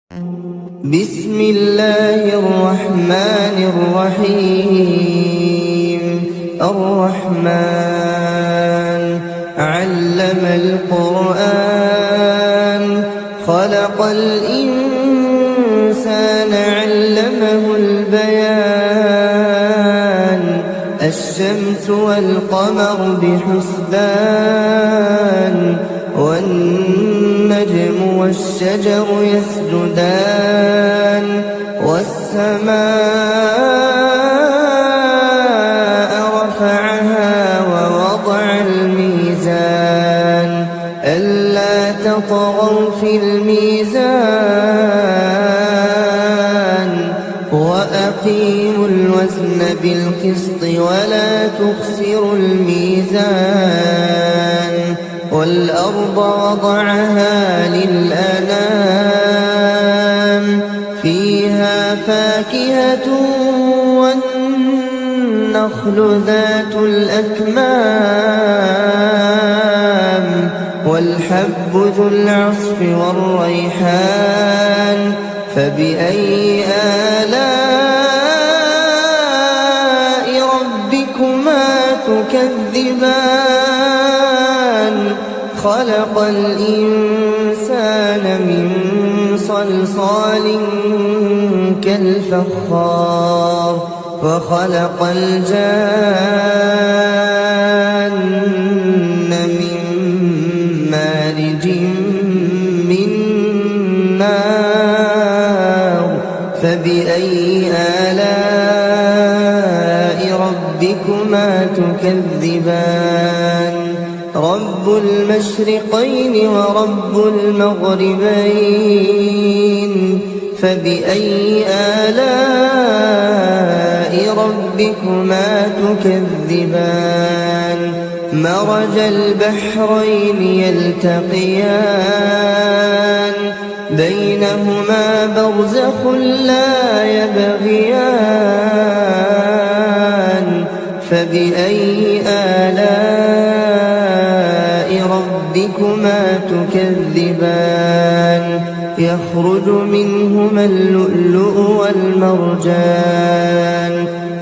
بسم الله الرحمن الرحيم. الرحمن علم القرآن خلق الإنسان علمه البيان الشمس والقمر بحسبان والنجم والشجر يسجدان والسماء رفعها ووضع الميزان ألا تطغوا في الميزان وأقيموا الوزن بالقسط ولا تخسروا الميزان والأرض وضعها للأنام فيها فاكهة والنخل ذات الأكمام والحب ذو العصف والريحان فبأي آلاء ربكما تكذبان خلق الإنسان من صلصال كالفخار وخلق الجان من مارج من نار فبأي آلاء ربكما تكذبان رب المشرقين ورب المغربين فبأي آلاء ربكما تكذبان مرج البحرين يلتقيان بينهما برزخ لا يبغيان فبأي آلاء ربكما تكذبان يخرج منهما اللؤلؤ والمرجان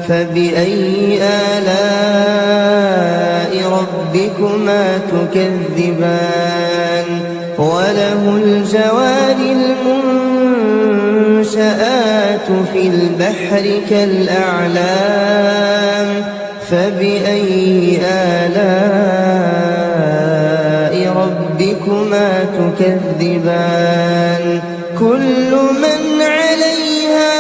فبأي آلاء ربكما تكذبان وله الجوار المنشآت في البحر كالأعلام فبأي آلاء ربكما تكذبان كل من عليها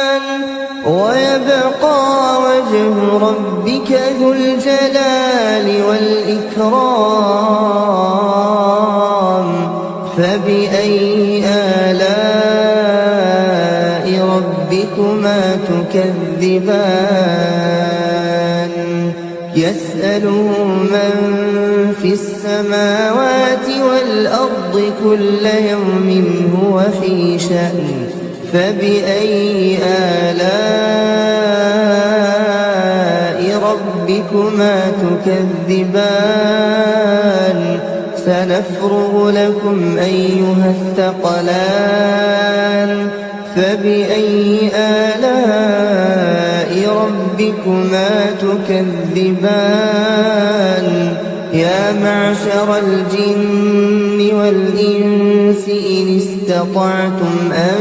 فان ويبقى وجه ربك ذو الجلال والإكرام فبأي آلاء ربكما تكذبان يسأله من في السماوات والأرض كل يوم هو في شأن فبأي آلاء ربكما تكذبان سنفرغ لكم أيها الثقلان فبأي آلاء ربكما تكذبان يا معشر الجن والإنس إن استطعتم أن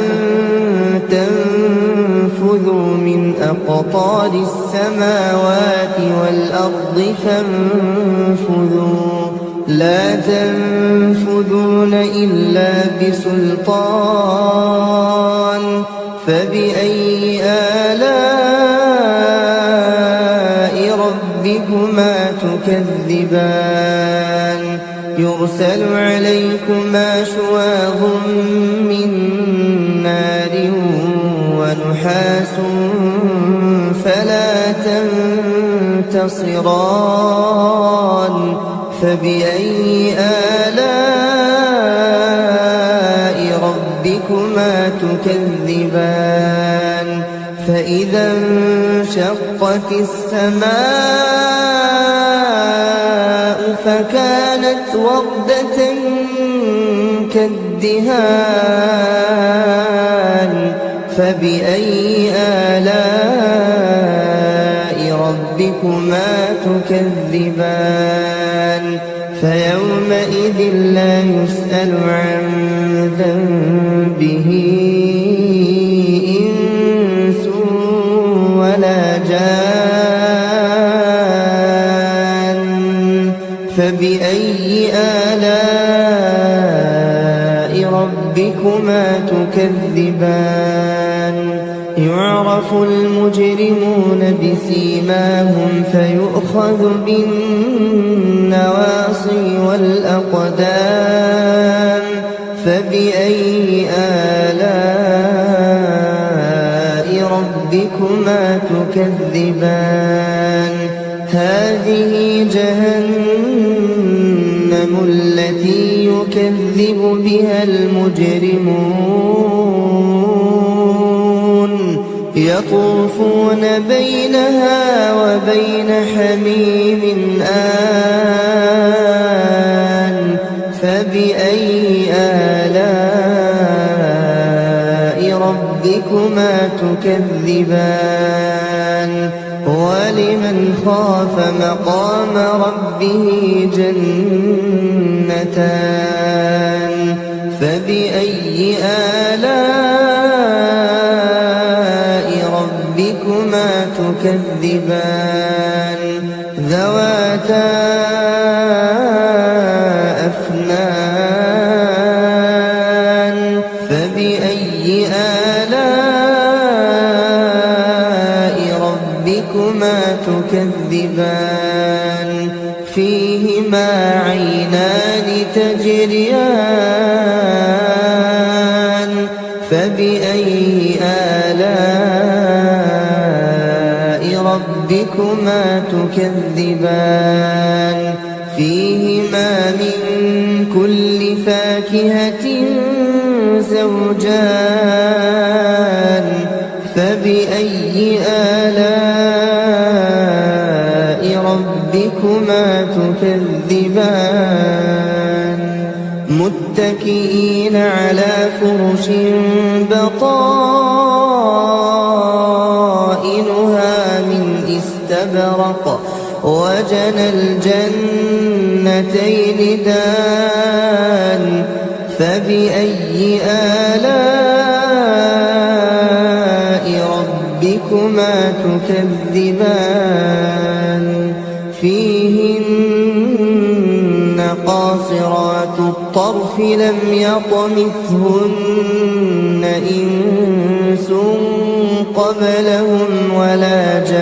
تنفذوا من أقطار السماوات والأرض فانفذوا لا تنفذون إلا بسلطان فبأي آلاء ربكما تكذبان يرسل عليكما شواظ من نار ونحاس فلا تنتصران فبأي آلاء ربكما تكذبان فإذا انشقت السماء فكانت وردة كالدهان فبأي آلاء ربكما تكذبان فيومئذ لا يسأل عن ذنبه إنس ولا جان فبأي آلاء ربكما تكذبان يعرف المجرمون بسيماهم فيؤخذ بالنواصي والأقدام فبأي آلاء ربكما تكذبان هذه جهنم التي يكذب بها المجرمون يطوفون بينها وبين حميم آن فبأي آلاء ربكما تكذبان ولمن خاف مقام ربه جنتان فبأي آلاء ربكما تكذبان ذواتا أفنان فبأي آلاء ربكما تكذبان فيهما عينان تجريان فبأي آلاء ربكما تكذبان فيهما من كل فاكهة زوجان فبأي آلاء ربكما تكذبان متكئين على فرش بطائنها من استبرق وجنى الجنتين دان فبأي آلاء ربكما تكذبان فيهن قاصرات الطرف لم يطمثهن إنس قبلهم ولا جان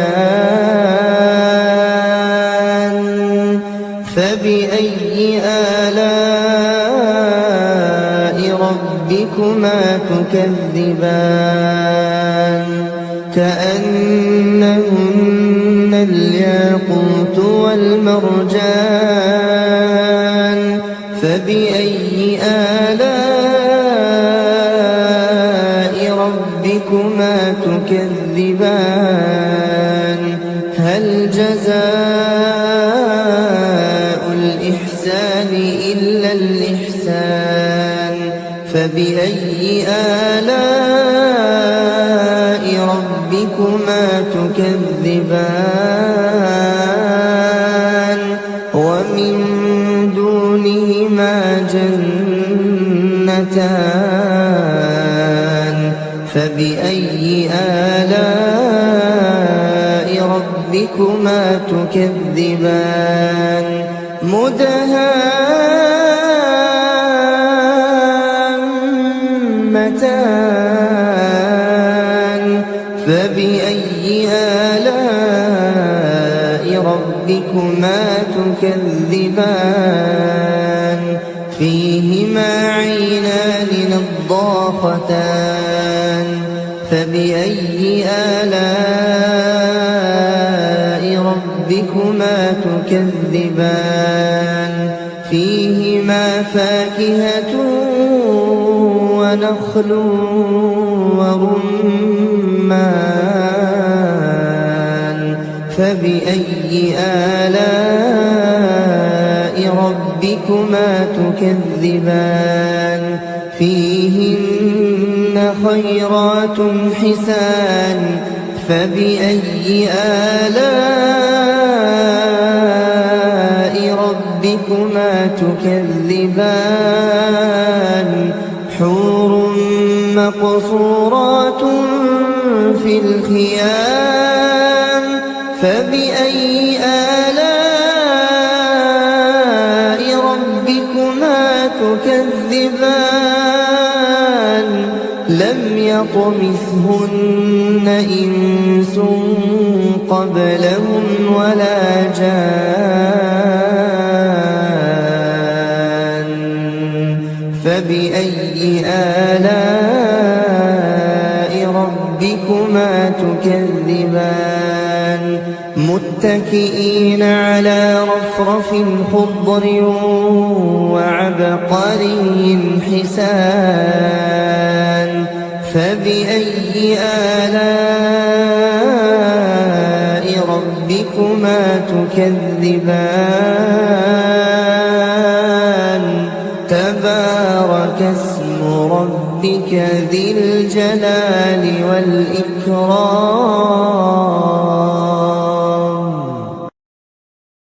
فبأي آلاء ربكما تكذبان كأنهن الياقوت والمرجان فبأي آلاء ربكما تكذبان هل جزاء الإحسان إلا الإحسان فبأي آلاء ربكما تكذبان ومن دونهما جنتان فبأي آلاء ربكما تكذبان مدهامتان فبأي آلاء ربكما تكذبان فيهما عينان نضاختان فبأي آلاء ربكما تكذبان فيهما فاكهة ونخل ورمان فبأي آلاء ربكما تكذبان فيهن خيرات حسان فبأي آلاء ربكما تكذبان حور مقصورات في الخيام فبأي آلاء ربكما تكذبان لم يطمثهن إنس قبلهم ولا جان فبأي آلاء ربكما تكذبان متكئين على رفرف خضر وعبقري حسان فبأي آلاء ربكما تكذبان تبارك اسم ربك ذي الجلال والإكرام